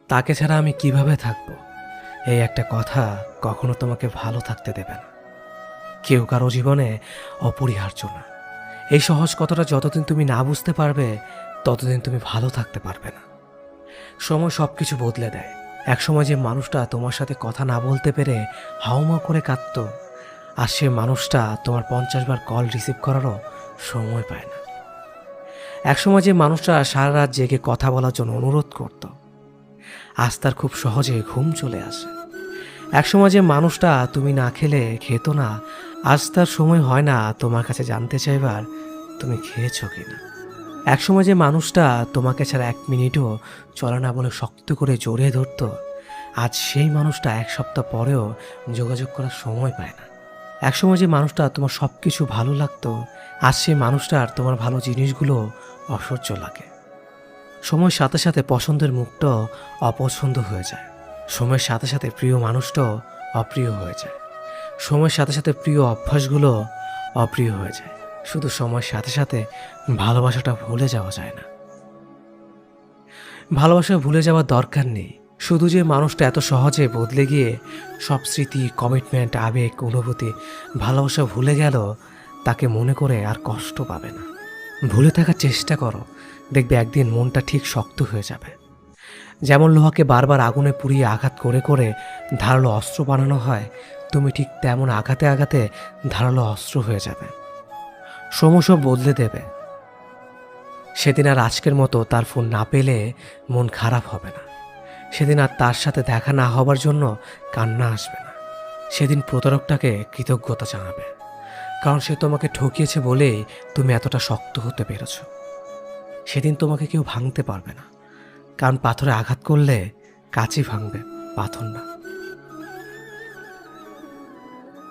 তাকে ছাড়া আমি কিভাবে থাকব, এই একটা কথা কখনো তোমাকে ভালো থাকতে দেবে না। কেউ কারো জীবনে অপরিহার্য না। এই সহজ কথাটা যতদিন তুমি না বুঝতে পারবে, ততদিন তুমি ভালো থাকতে পারবে না। সময় সব কিছু বদলে দেয়। একসময় যে মানুষটা তোমার সাথে কথা না বলতে পেরে হাউমাউ করে কাঁদতো, আর সে মানুষটা তোমার 50 বার কল রিসিভ করারও সময় পায় না। একসময় যে মানুষটা সারা রাত জেগে কথা বলার জন্য অনুরোধ করত, আজ তার খুব সহজে ঘুম চলে আসে। একসময় যে মানুষটা তুমি না খেলে খেত না, আজ তার সময় হয় না তোমার কাছে জানতে চাইবার তুমি খেয়েছো কিনা। একসময় যে মানুষটা তোমাকে ছাড়া 1 মিনিটও চলে না বলে শক্ত করে জড়িয়ে ধরত, আজ সেই মানুষটা 1 সপ্তাহ পরেও যোগাযোগ করার সময় পায় না। একসময় যে মানুষটা তোমার সব কিছু ভালো লাগতো, আজ সেই মানুষটার তোমার ভালো জিনিসগুলো অসহ্য লাগে। সময়ের সাথে সাথে পছন্দের মুখটাও অপছন্দ হয়ে যায়। সময়ের সাথে সাথে প্রিয় মানুষটাও অপ্রিয় হয়ে যায়। সময়ের সাথে সাথে প্রিয় অভ্যাসগুলো অপ্রিয় হয়ে যায়। শুধু সময়ের সাথে সাথে ভালোবাসাটা ভুলে যাওয়া যায় না। ভালোবাসা ভুলে যাওয়ার দরকার নেই। শুধু যে মানুষটা এত সহজে বদলে গিয়ে সব স্মৃতি, কমিটমেন্ট, আবেগ, অনুভূতি, ভালোবাসা ভুলে গেল, তাকে মনে করে আর কষ্ট পাবে না। ভুলে থাকার চেষ্টা করো, দেখবে একদিন মনটা ঠিক শক্ত হয়ে যাবে। যেমন লোহাকে বারবার আগুনে পুড়িয়ে আঘাত করে করে ধারালো অস্ত্র বানানো হয়, তুমি ঠিক তেমন আঘাতে আঘাতে ধারালো অস্ত্র হয়ে যাবে। সময় সব বদলে দেবে। সেদিন আর আজকের মতো তার ফোন না পেলে মন খারাপ হবে না। সেদিন আর তার সাথে দেখা না হবার জন্য কান্না আসবে না। সেদিন প্রতারকটাকে কৃতজ্ঞতা জানাবে, কারণ সে তোমাকে ঠকিয়েছে বলেই তুমি এতটা শক্ত হতে পেরেছ। সেদিন তোমাকে কেউ ভাঙতে পারবে না, কারণ পাথরে আঘাত করলে কাঁচই ভাঙবে, পাথর না।